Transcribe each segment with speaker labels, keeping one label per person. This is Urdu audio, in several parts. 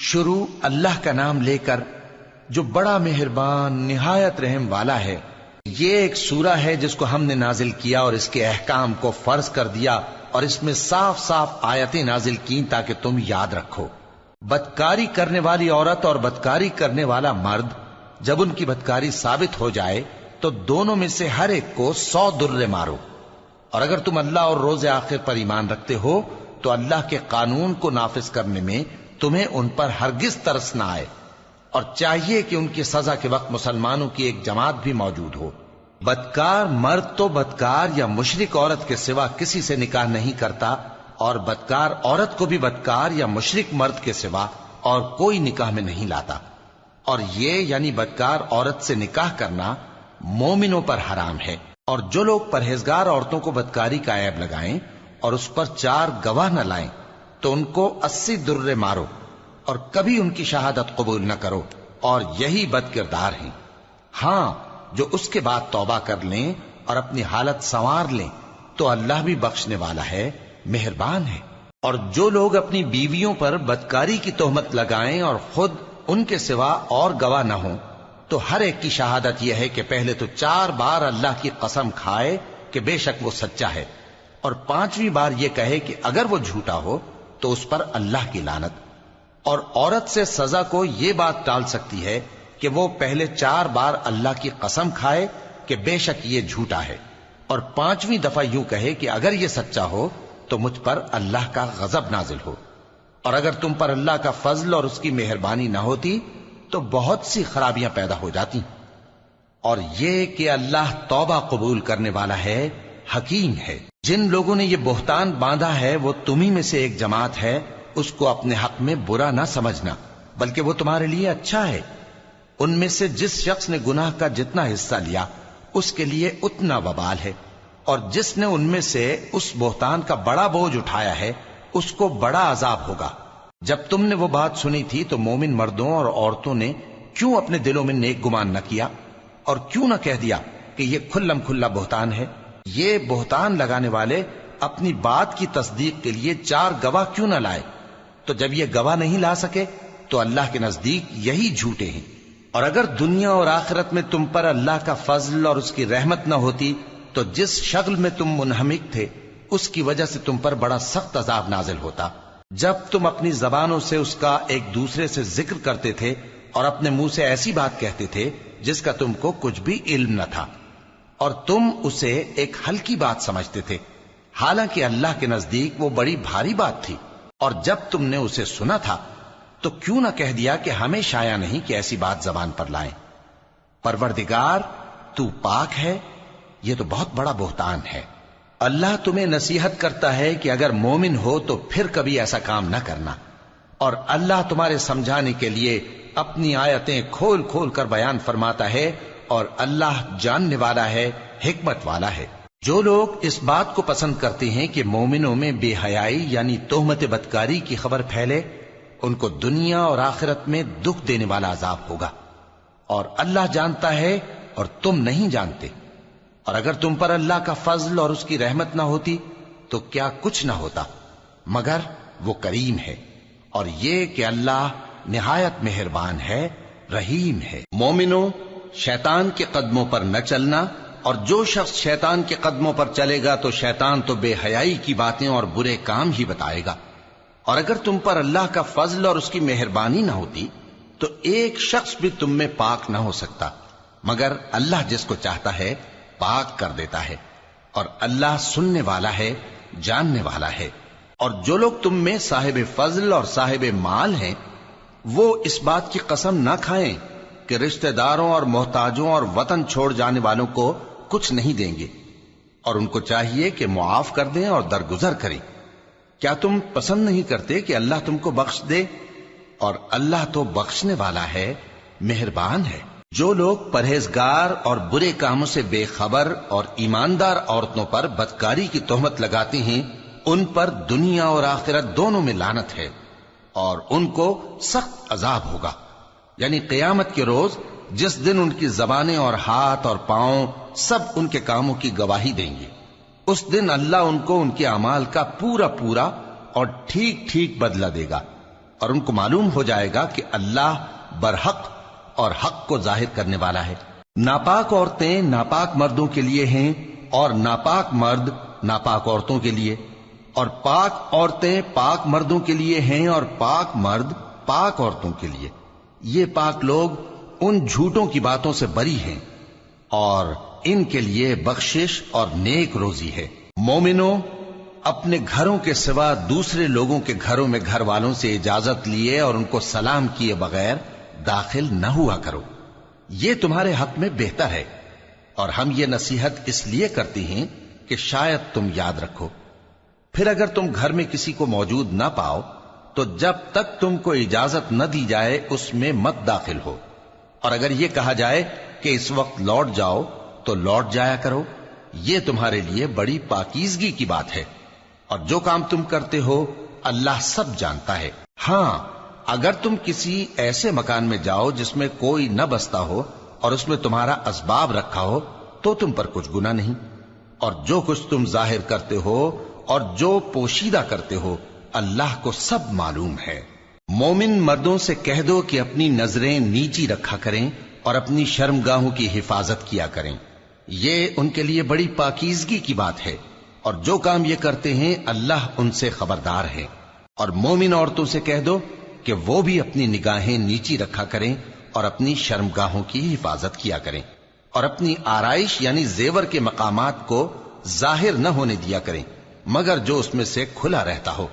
Speaker 1: شروع اللہ کا نام لے کر جو بڑا مہربان نہایت رحم والا ہے۔ یہ ایک سورہ ہے جس کو ہم نے نازل کیا اور اس کے احکام کو فرض کر دیا اور اس میں صاف صاف آیتیں نازل کی تاکہ تم یاد رکھو۔ بدکاری کرنے والی عورت اور بدکاری کرنے والا مرد جب ان کی بدکاری ثابت ہو جائے تو دونوں میں سے ہر ایک کو 100 درے مارو، اور اگر تم اللہ اور روز آخر پر ایمان رکھتے ہو تو اللہ کے قانون کو نافذ کرنے میں تمہیں ان پر ہرگز ترس نہ آئے، اور چاہیے کہ ان کی سزا کے وقت مسلمانوں کی ایک جماعت بھی موجود ہو۔ بدکار مرد تو بدکار یا مشرک عورت کے سوا کسی سے نکاح نہیں کرتا، اور بدکار عورت کو بھی بدکار یا مشرک مرد کے سوا اور کوئی نکاح میں نہیں لاتا، اور یہ یعنی بدکار عورت سے نکاح کرنا مومنوں پر حرام ہے۔ اور جو لوگ پرہیزگار عورتوں کو بدکاری کا عیب لگائیں اور اس پر 4 گواہ نہ لائیں تو ان کو 80 درے مارو، اور کبھی ان کی شہادت قبول نہ کرو، اور یہی بد کردار ہیں۔ ہاں، جو اس کے بعد توبہ کر لیں اور اپنی حالت سنوار لیں تو اللہ بھی بخشنے والا ہے، مہربان ہے۔ اور جو لوگ اپنی بیویوں پر بدکاری کی تہمت لگائیں اور خود ان کے سوا اور گواہ نہ ہوں تو ہر ایک کی شہادت یہ ہے کہ پہلے تو 4 بار اللہ کی قسم کھائے کہ بے شک وہ سچا ہے، اور 5ویں بار یہ کہے کہ اگر وہ جھوٹا ہو تو اس پر اللہ کی لعنت۔ اور عورت سے سزا کو یہ بات ٹال سکتی ہے کہ وہ پہلے 4 بار اللہ کی قسم کھائے کہ بے شک یہ جھوٹا ہے، اور 5ویں دفعہ یوں کہے کہ اگر یہ سچا ہو تو مجھ پر اللہ کا غضب نازل ہو۔ اور اگر تم پر اللہ کا فضل اور اس کی مہربانی نہ ہوتی تو بہت سی خرابیاں پیدا ہو جاتی۔ اور یہ کہ اللہ توبہ قبول کرنے والا ہے، حکیم ہے۔ جن لوگوں نے یہ بہتان باندھا ہے وہ تمہیں میں سے ایک جماعت ہے، اس کو اپنے حق میں برا نہ سمجھنا، بلکہ وہ تمہارے لیے اچھا ہے۔ ان میں سے جس شخص نے گناہ کا جتنا حصہ لیا اس کے لیے اتنا وبال ہے، اور جس نے ان میں سے اس بہتان کا بڑا بوجھ اٹھایا ہے اس کو بڑا عذاب ہوگا۔ جب تم نے وہ بات سنی تھی تو مومن مردوں اور عورتوں نے کیوں اپنے دلوں میں نیک گمان نہ کیا، اور کیوں نہ کہہ دیا کہ یہ کھلم کھلا بہتان ہے؟ یہ بہتان لگانے والے اپنی بات کی تصدیق کے لیے 4 گواہ کیوں نہ لائے؟ تو جب یہ گواہ نہیں لا سکے تو اللہ کے نزدیک یہی جھوٹے ہیں۔ اور اگر دنیا اور آخرت میں تم پر اللہ کا فضل اور اس کی رحمت نہ ہوتی تو جس شغل میں تم منہمک تھے اس کی وجہ سے تم پر بڑا سخت عذاب نازل ہوتا، جب تم اپنی زبانوں سے اس کا ایک دوسرے سے ذکر کرتے تھے اور اپنے منہ سے ایسی بات کہتے تھے جس کا تم کو کچھ بھی علم نہ تھا، اور تم اسے ایک ہلکی بات سمجھتے تھے، حالانکہ اللہ کے نزدیک وہ بڑی بھاری بات تھی۔ اور جب تم نے اسے سنا تھا تو کیوں نہ کہہ دیا کہ ہمیں شایع نہیں کہ ایسی بات زبان پر لائیں؟ پروردگار تو پاک ہے، یہ تو بہت بڑا بہتان ہے۔ اللہ تمہیں نصیحت کرتا ہے کہ اگر مومن ہو تو پھر کبھی ایسا کام نہ کرنا، اور اللہ تمہارے سمجھانے کے لیے اپنی آیتیں کھول کھول کر بیان فرماتا ہے، اور اللہ جاننے والا ہے، حکمت والا ہے۔ جو لوگ اس بات کو پسند کرتے ہیں کہ مومنوں میں بے حیائی یعنی تہمت بدکاری کی خبر پھیلے، ان کو دنیا اور آخرت میں دکھ دینے والا عذاب ہوگا، اور اللہ جانتا ہے اور تم نہیں جانتے۔ اور اگر تم پر اللہ کا فضل اور اس کی رحمت نہ ہوتی تو کیا کچھ نہ ہوتا، مگر وہ کریم ہے، اور یہ کہ اللہ نہایت مہربان ہے، رحیم ہے۔ مومنوں، شیطان کے قدموں پر نہ چلنا، اور جو شخص شیطان کے قدموں پر چلے گا تو شیطان تو بے حیائی کی باتیں اور برے کام ہی بتائے گا۔ اور اگر تم پر اللہ کا فضل اور اس کی مہربانی نہ ہوتی تو ایک شخص بھی تم میں پاک نہ ہو سکتا، مگر اللہ جس کو چاہتا ہے پاک کر دیتا ہے، اور اللہ سننے والا ہے، جاننے والا ہے۔ اور جو لوگ تم میں صاحب فضل اور صاحب مال ہیں وہ اس بات کی قسم نہ کھائیں کہ رشتہ داروں اور محتاجوں اور وطن چھوڑ جانے والوں کو کچھ نہیں دیں گے، اور ان کو چاہیے کہ معاف کر دیں اور درگزر کریں۔ کیا تم پسند نہیں کرتے کہ اللہ تم کو بخش دے؟ اور اللہ تو بخشنے والا ہے، مہربان ہے۔ جو لوگ پرہیزگار اور برے کاموں سے بے خبر اور ایماندار عورتوں پر بدکاری کی تہمت لگاتے ہیں ان پر دنیا اور آخرت دونوں میں لعنت ہے، اور ان کو سخت عذاب ہوگا، یعنی قیامت کے روز جس دن ان کی زبانیں اور ہاتھ اور پاؤں سب ان کے کاموں کی گواہی دیں گے۔ اس دن اللہ ان کو ان کے اعمال کا پورا پورا اور ٹھیک ٹھیک بدلہ دے گا، اور ان کو معلوم ہو جائے گا کہ اللہ برحق اور حق کو ظاہر کرنے والا ہے۔ ناپاک عورتیں ناپاک مردوں کے لیے ہیں اور ناپاک مرد ناپاک عورتوں کے لیے، اور پاک عورتیں پاک مردوں کے لیے ہیں اور پاک مرد پاک عورتوں کے لیے۔ یہ پاک لوگ ان جھوٹوں کی باتوں سے بری ہیں اور ان کے لیے بخشش اور نیک روزی ہے۔ مومنوں، اپنے گھروں کے سوا دوسرے لوگوں کے گھروں میں گھر والوں سے اجازت لیے اور ان کو سلام کیے بغیر داخل نہ ہوا کرو، یہ تمہارے حق میں بہتر ہے، اور ہم یہ نصیحت اس لیے کرتے ہیں کہ شاید تم یاد رکھو۔ پھر اگر تم گھر میں کسی کو موجود نہ پاؤ تو جب تک تم کو اجازت نہ دی جائے اس میں مت داخل ہو، اور اگر یہ کہا جائے کہ اس وقت لوٹ جاؤ تو لوٹ جایا کرو، یہ تمہارے لیے بڑی پاکیزگی کی بات ہے، اور جو کام تم کرتے ہو اللہ سب جانتا ہے۔ ہاں، اگر تم کسی ایسے مکان میں جاؤ جس میں کوئی نہ بستا ہو اور اس میں تمہارا اسباب رکھا ہو تو تم پر کچھ گناہ نہیں، اور جو کچھ تم ظاہر کرتے ہو اور جو پوشیدہ کرتے ہو اللہ کو سب معلوم ہے۔ مومن مردوں سے کہہ دو کہ اپنی نظریں نیچی رکھا کریں اور اپنی شرمگاہوں کی حفاظت کیا کریں، یہ ان کے لیے بڑی پاکیزگی کی بات ہے، اور جو کام یہ کرتے ہیں اللہ ان سے خبردار ہے۔ اور مومن عورتوں سے کہہ دو کہ وہ بھی اپنی نگاہیں نیچی رکھا کریں اور اپنی شرمگاہوں کی حفاظت کیا کریں، اور اپنی آرائش یعنی زیور کے مقامات کو ظاہر نہ ہونے دیا کریں مگر جو اس میں سے کھلا رہتا ہو،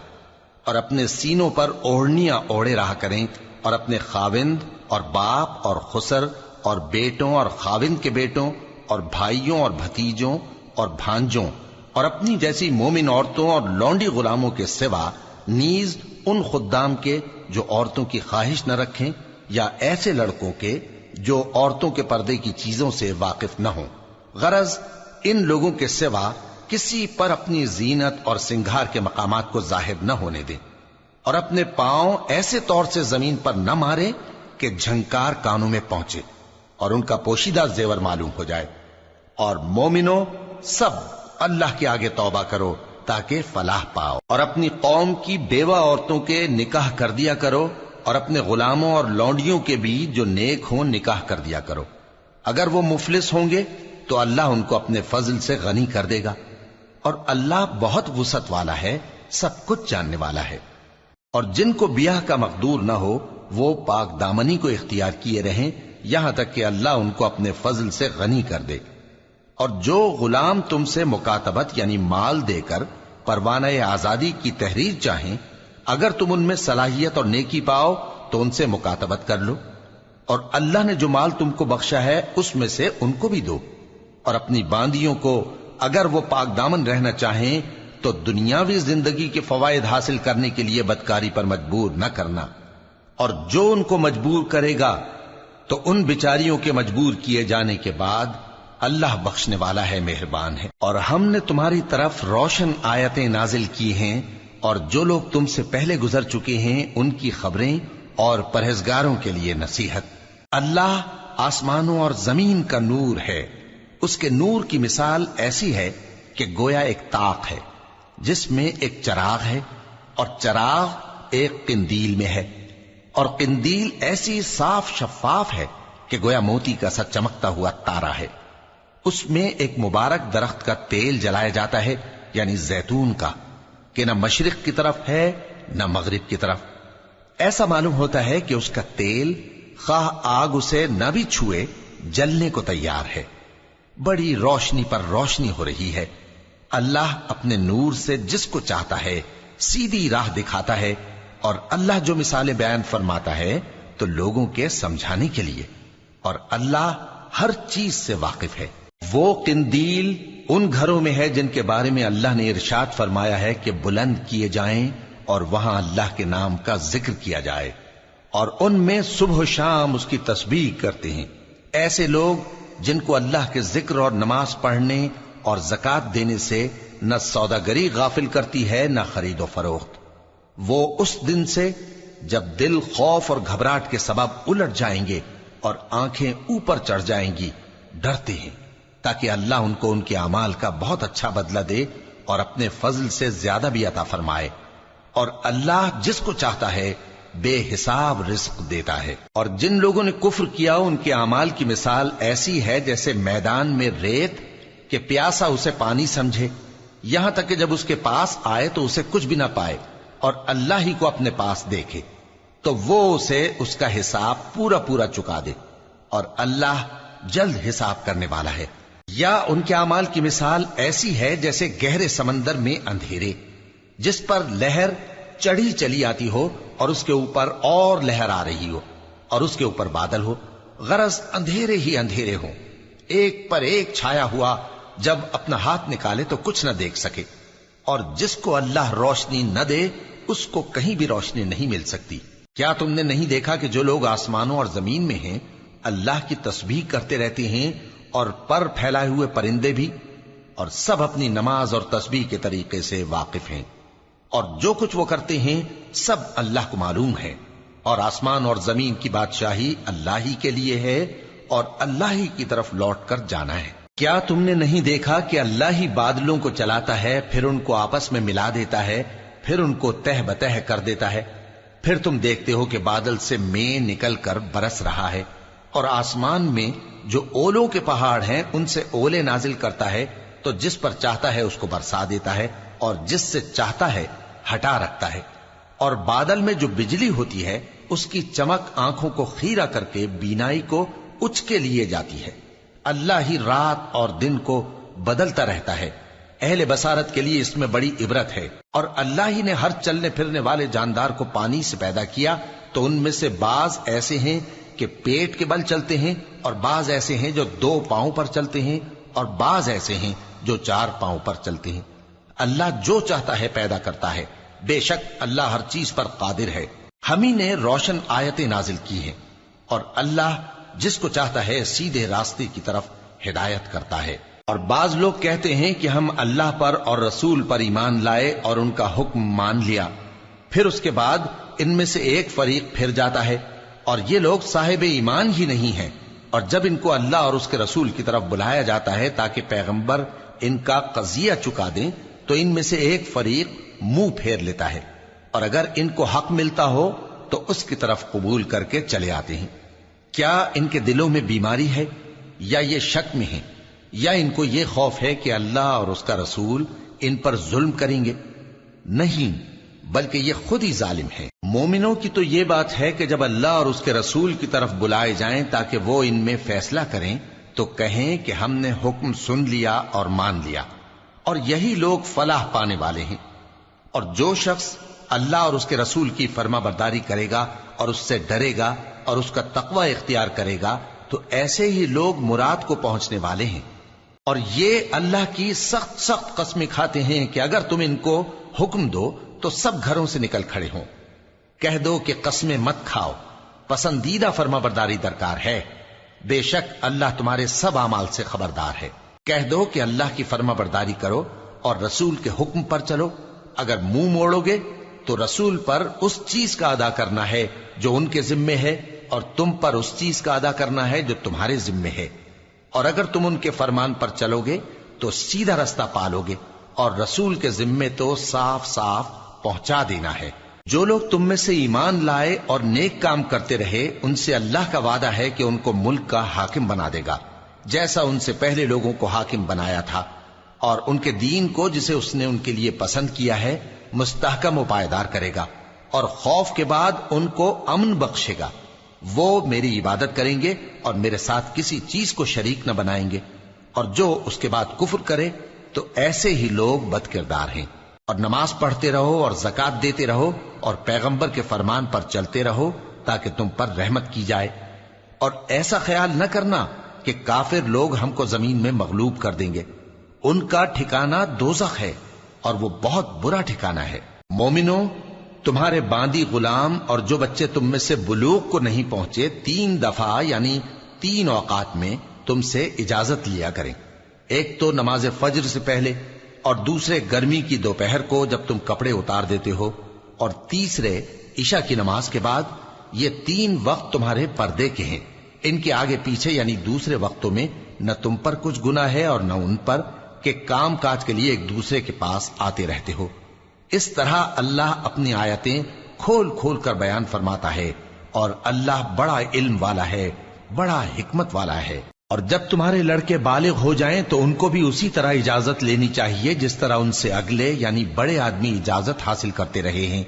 Speaker 1: اور اپنے سینوں پر اوڑھنیاں اوڑھے رہا کریں، اور اپنے خاوند اور باپ اور خسر اور بیٹوں اور خاوند کے بیٹوں اور بھائیوں اور بھتیجوں اور بھانجوں اور اپنی جیسی مومن عورتوں اور لونڈی غلاموں کے سوا نیز ان خدام کے جو عورتوں کی خواہش نہ رکھیں، یا ایسے لڑکوں کے جو عورتوں کے پردے کی چیزوں سے واقف نہ ہوں۔ غرض ان لوگوں کے سوا کسی پر اپنی زینت اور سنگھار کے مقامات کو ظاہر نہ ہونے دیں، اور اپنے پاؤں ایسے طور سے زمین پر نہ مارے کہ جھنکار کانوں میں پہنچے اور ان کا پوشیدہ زیور معلوم ہو جائے۔ اور مومنوں، سب اللہ کے آگے توبہ کرو تاکہ فلاح پاؤ، اور اپنی قوم کی بیوہ عورتوں کے نکاح کر دیا کرو، اور اپنے غلاموں اور لونڈیوں کے بھی جو نیک ہوں نکاح کر دیا کرو۔ اگر وہ مفلس ہوں گے تو اللہ ان کو اپنے فضل سے غنی کر دے گا، اور اللہ بہت وسعت والا ہے، سب کچھ جاننے والا ہے۔ اور جن کو بیاہ کا مقدور نہ ہو وہ پاک دامنی کو اختیار کیے رہیں یہاں تک کہ اللہ ان کو اپنے فضل سے غنی کر دے۔ اور جو غلام تم سے مکاتبت یعنی مال دے کر پروانہ آزادی کی تحریر چاہیں، اگر تم ان میں صلاحیت اور نیکی پاؤ تو ان سے مکاتبت کر لو، اور اللہ نے جو مال تم کو بخشا ہے اس میں سے ان کو بھی دو۔ اور اپنی باندیوں کو اگر وہ پاک دامن رہنا چاہیں تو دنیاوی زندگی کے فوائد حاصل کرنے کے لیے بدکاری پر مجبور نہ کرنا، اور جو ان کو مجبور کرے گا تو ان بیچاریوں کے مجبور کیے جانے کے بعد اللہ بخشنے والا ہے، مہربان ہے۔ اور ہم نے تمہاری طرف روشن آیتیں نازل کی ہیں، اور جو لوگ تم سے پہلے گزر چکے ہیں ان کی خبریں اور پرہیزگاروں کے لیے نصیحت۔ اللہ آسمانوں اور زمین کا نور ہے، اس کے نور کی مثال ایسی ہے کہ گویا ایک طاق ہے جس میں ایک چراغ ہے، اور چراغ ایک قندیل میں ہے، اور قندیل ایسی صاف شفاف ہے کہ گویا موتی کا سا چمکتا ہوا تارا ہے۔ اس میں ایک مبارک درخت کا تیل جلایا جاتا ہے یعنی زیتون کا، کہ نہ مشرق کی طرف ہے نہ مغرب کی طرف۔ ایسا معلوم ہوتا ہے کہ اس کا تیل خواہ آگ اسے نہ بھی چھوئے جلنے کو تیار ہے، بڑی روشنی پر روشنی ہو رہی ہے۔ اللہ اپنے نور سے جس کو چاہتا ہے سیدھی راہ دکھاتا ہے، اور اللہ جو مثالیں بیان فرماتا ہے تو لوگوں کے سمجھانے کے لیے، اور اللہ ہر چیز سے واقف ہے۔ وہ قندیل ان گھروں میں ہے جن کے بارے میں اللہ نے ارشاد فرمایا ہے کہ بلند کیے جائیں اور وہاں اللہ کے نام کا ذکر کیا جائے، اور ان میں صبح و شام اس کی تسبیح کرتے ہیں۔ ایسے لوگ جن کو اللہ کے ذکر اور نماز پڑھنے اور زکوٰۃ دینے سے نہ سوداگری غافل کرتی ہے نہ خرید و فروخت، وہ اس دن سے جب دل خوف اور گھبراہٹ کے سبب الٹ جائیں گے اور آنکھیں اوپر چڑھ جائیں گی ڈرتے ہیں، تاکہ اللہ ان کو ان کے اعمال کا بہت اچھا بدلہ دے اور اپنے فضل سے زیادہ بھی عطا فرمائے۔ اور اللہ جس کو چاہتا ہے بے حساب رزق دیتا ہے۔ اور جن لوگوں نے کفر کیا ان کے اعمال کی مثال ایسی ہے جیسے میدان میں ریت کہ پیاسا اسے پانی سمجھے، یہاں تک کہ جب اس کے پاس آئے تو اسے کچھ بھی نہ پائے اور اللہ ہی کو اپنے پاس دیکھے تو وہ اسے اس کا حساب پورا پورا چکا دے، اور اللہ جلد حساب کرنے والا ہے۔ یا ان کے اعمال کی مثال ایسی ہے جیسے گہرے سمندر میں اندھیرے جس پر لہر چڑھی چلی آتی ہو اور اس کے اوپر اور لہر آ رہی ہو اور اس کے اوپر بادل ہو، غرض اندھیرے ہی اندھیرے ہوں، ایک پر ایک چھایا ہوا، جب اپنا ہاتھ نکالے تو کچھ نہ دیکھ سکے۔ اور جس کو اللہ روشنی نہ دے اس کو کہیں بھی روشنی نہیں مل سکتی۔ کیا تم نے نہیں دیکھا کہ جو لوگ آسمانوں اور زمین میں ہیں اللہ کی تسبیح کرتے رہتے ہیں، اور پر پھیلائے ہوئے پرندے بھی، اور سب اپنی نماز اور تسبیح کے طریقے سے واقف ہیں، اور جو کچھ وہ کرتے ہیں سب اللہ کو معلوم ہے، اور آسمان اور زمین کی بادشاہی اللہ ہی کے لیے ہے اور اللہ ہی کی طرف لوٹ کر جانا ہے۔ کیا تم نے نہیں دیکھا کہ اللہ ہی بادلوں کو چلاتا ہے، پھر ان کو آپس میں ملا دیتا ہے، پھر ان کو تہ بتہ کر دیتا ہے، پھر تم دیکھتے ہو کہ بادل سے مے نکل کر برس رہا ہے، اور آسمان میں جو اولوں کے پہاڑ ہیں ان سے اولے نازل کرتا ہے، تو جس پر چاہتا ہے اس کو برسا دیتا ہے اور جس سے چاہتا ہے ہٹا رکھتا ہے۔ اور بادل میں جو بجلی ہوتی ہے اس کی چمک آنکھوں کو خیرہ کر کے بینائی کو اچ کے لیے جاتی ہے۔ اللہ ہی رات اور دن کو بدلتا رہتا ہے، اہل بصارت کے لیے اس میں بڑی عبرت ہے۔ اور اللہ ہی نے ہر چلنے پھرنے والے جاندار کو پانی سے پیدا کیا، تو ان میں سے بعض ایسے ہیں کہ پیٹ کے بل چلتے ہیں، اور بعض ایسے ہیں جو 2 پاؤں پر چلتے ہیں، اور بعض ایسے ہیں جو 4 پاؤں پر چلتے ہیں۔ اللہ جو چاہتا ہے پیدا کرتا ہے، بے شک اللہ ہر چیز پر قادر ہے۔ ہم ہی نے روشن آیتیں نازل کی ہیں، اور اللہ جس کو چاہتا ہے سیدھے راستے کی طرف ہدایت کرتا ہے۔ اور بعض لوگ کہتے ہیں کہ ہم اللہ پر اور رسول پر ایمان لائے اور ان کا حکم مان لیا، پھر اس کے بعد ان میں سے ایک فریق پھر جاتا ہے، اور یہ لوگ صاحب ایمان ہی نہیں ہیں۔ اور جب ان کو اللہ اور اس کے رسول کی طرف بلایا جاتا ہے تاکہ پیغمبر ان کا قضیہ چکا دیں، تو ان میں سے ایک فریق منہ پھیر لیتا ہے، اور اگر ان کو حق ملتا ہو تو اس کی طرف قبول کر کے چلے آتے ہیں۔ کیا ان کے دلوں میں بیماری ہے یا یہ شک میں ہیں، یا ان کو یہ خوف ہے کہ اللہ اور اس کا رسول ان پر ظلم کریں گے؟ نہیں، بلکہ یہ خود ہی ظالم ہے۔ مومنوں کی تو یہ بات ہے کہ جب اللہ اور اس کے رسول کی طرف بلائے جائیں تاکہ وہ ان میں فیصلہ کریں تو کہیں کہ ہم نے حکم سن لیا اور مان لیا، اور یہی لوگ فلاح پانے والے ہیں۔ اور جو شخص اللہ اور اس کے رسول کی فرما برداری کرے گا اور اس سے ڈرے گا اور اس کا تقوی اختیار کرے گا تو ایسے ہی لوگ مراد کو پہنچنے والے ہیں۔ اور یہ اللہ کی سخت سخت قسمیں کھاتے ہیں کہ اگر تم ان کو حکم دو تو سب گھروں سے نکل کھڑے ہوں۔ کہہ دو کہ قسمیں مت کھاؤ، پسندیدہ فرما برداری درکار ہے، بے شک اللہ تمہارے سب اعمال سے خبردار ہے۔ کہہ دو کہ اللہ کی فرما برداری کرو اور رسول کے حکم پر چلو، اگر منہ موڑو گے تو رسول پر اس چیز کا ادا کرنا ہے جو ان کے ذمے ہے، اور تم پر اس چیز کا ادا کرنا ہے جو تمہارے ذمے ہے، اور اگر تم ان کے فرمان پر چلو گے تو سیدھا رستہ پالو گے، اور رسول کے ذمے تو صاف صاف پہنچا دینا ہے۔ جو لوگ تم میں سے ایمان لائے اور نیک کام کرتے رہے ان سے اللہ کا وعدہ ہے کہ ان کو ملک کا حاکم بنا دے گا، جیسا ان سے پہلے لوگوں کو حاکم بنایا تھا، اور ان کے دین کو جسے اس نے ان کے لیے پسند کیا ہے مستحکم و پائیدار کرے گا، اور خوف کے بعد ان کو امن بخشے گا۔ وہ میری عبادت کریں گے اور میرے ساتھ کسی چیز کو شریک نہ بنائیں گے، اور جو اس کے بعد کفر کرے تو ایسے ہی لوگ بد کردار ہیں۔ اور نماز پڑھتے رہو اور زکوٰۃ دیتے رہو اور پیغمبر کے فرمان پر چلتے رہو تاکہ تم پر رحمت کی جائے، اور ایسا خیال نہ کرنا کہ کافر لوگ ہم کو زمین میں مغلوب کر دیں گے، ان کا ٹھکانہ دوزخ ہے اور وہ بہت برا ٹھکانہ ہے۔ مومنوں، تمہارے باندی غلام اور جو بچے تم میں سے بلوغ کو نہیں پہنچے 3 دفعہ یعنی 3 اوقات میں تم سے اجازت لیا کریں، ایک تو نماز فجر سے پہلے، اور دوسرے گرمی کی دوپہر کو جب تم کپڑے اتار دیتے ہو، اور تیسرے عشاء کی نماز کے بعد۔ یہ 3 وقت تمہارے پردے کے ہیں، ان کے آگے پیچھے یعنی دوسرے وقتوں میں نہ تم پر کچھ گناہ ہے اور نہ ان پر کہ کام کاج کے لیے ایک دوسرے کے پاس آتے رہتے ہو۔ اس طرح اللہ اپنی آیتیں کھول کھول کر بیان فرماتا ہے، اور اللہ بڑا علم والا ہے، بڑا حکمت والا ہے۔ اور جب تمہارے لڑکے بالغ ہو جائیں تو ان کو بھی اسی طرح اجازت لینی چاہیے جس طرح ان سے اگلے یعنی بڑے آدمی اجازت حاصل کرتے رہے ہیں۔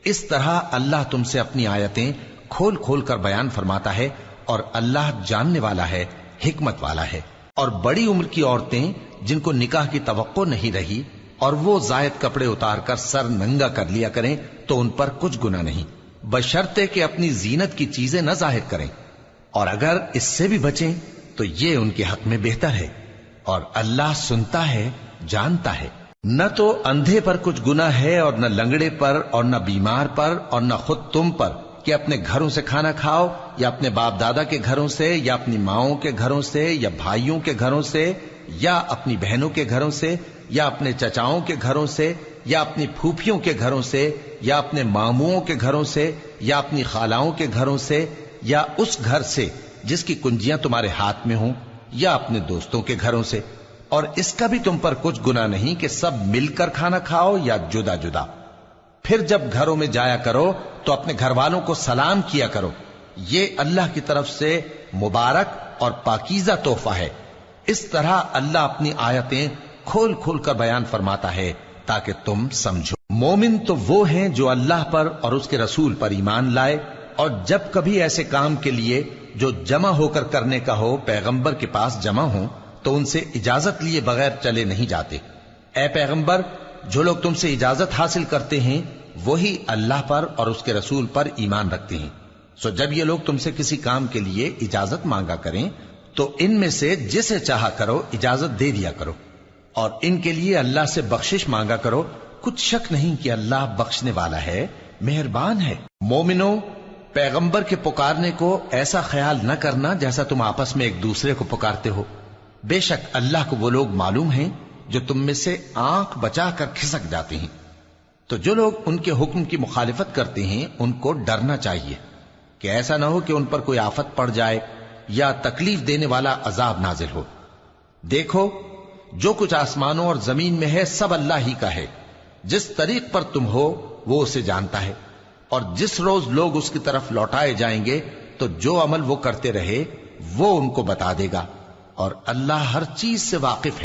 Speaker 1: اس طرح اللہ تم سے اپنی آیتیں کھول کھول کر بیان فرماتا ہے، اور اللہ جاننے والا ہے، حکمت والا ہے۔ اور بڑی عمر کی عورتیں جن کو نکاح کی توقع نہیں رہی اور وہ زائد کپڑے اتار کر سر ننگا کر لیا کریں تو ان پر کچھ گناہ نہیں، بشرطے کہ اپنی زینت کی چیزیں نہ ظاہر کریں، اور اگر اس سے بھی بچیں تو یہ ان کے حق میں بہتر ہے، اور اللہ سنتا ہے، جانتا ہے۔ نہ تو اندھے پر کچھ گناہ ہے، اور نہ لنگڑے پر، اور نہ بیمار پر، اور نہ خود تم پر کہ اپنے گھروں سے کھانا کھاؤ، یا اپنے باپ دادا کے گھروں سے، یا اپنی ماؤں کے گھروں سے، یا بھائیوں کے گھروں سے، یا اپنی بہنوں کے گھروں سے، یا اپنے چچاؤں کے گھروں سے، یا اپنی پھوپھیوں کے گھروں سے، یا اپنے ماموؤں کے گھروں سے، یا اپنی خالاؤں کے گھروں سے، یا اس گھر سے جس کی کنجیاں تمہارے ہاتھ میں ہوں، یا اپنے دوستوں کے گھروں سے۔ اور اس کا بھی تم پر کچھ گناہ نہیں کہ سب مل کر کھانا کھاؤ یا جدا جدا۔ پھر جب گھروں میں جایا کرو تو اپنے گھر والوں کو سلام کیا کرو، یہ اللہ کی طرف سے مبارک اور پاکیزہ تحفہ ہے۔ اس طرح اللہ اپنی آیتیں کھول کھول کر بیان فرماتا ہے تاکہ تم سمجھو۔ مومن تو وہ ہیں جو اللہ پر اور اس کے رسول پر ایمان لائے، اور جب کبھی ایسے کام کے لیے جو جمع ہو کر کرنے کا ہو پیغمبر کے پاس جمع ہوں تو ان سے اجازت لیے بغیر چلے نہیں جاتے۔ اے پیغمبر، جو لوگ تم سے اجازت حاصل کرتے ہیں وہی اللہ پر اور اس کے رسول پر ایمان رکھتے ہیں، سو جب یہ لوگ تم سے کسی کام کے لیے اجازت مانگا کریں تو ان میں سے جسے چاہا کرو اجازت دے دیا کرو، اور ان کے لیے اللہ سے بخشش مانگا کرو، کچھ شک نہیں کہ اللہ بخشنے والا ہے، مہربان ہے۔ مومنو، پیغمبر کے پکارنے کو ایسا خیال نہ کرنا جیسا تم آپس میں ایک دوسرے کو پکارتے ہو، بے شک اللہ کو وہ لوگ معلوم ہیں جو تم میں سے آنکھ بچا کر کھسک جاتے ہیں۔ تو جو لوگ ان کے حکم کی مخالفت کرتے ہیں ان کو ڈرنا چاہیے کہ ایسا نہ ہو کہ ان پر کوئی آفت پڑ جائے یا تکلیف دینے والا عذاب نازل ہو۔ دیکھو، جو کچھ آسمانوں اور زمین میں ہے سب اللہ ہی کا ہے، جس طریق پر تم ہو وہ اسے جانتا ہے، اور جس روز لوگ اس کی طرف لوٹائے جائیں گے تو جو عمل وہ کرتے رہے وہ ان کو بتا دے گا، اور اللہ ہر چیز سے واقف ہے۔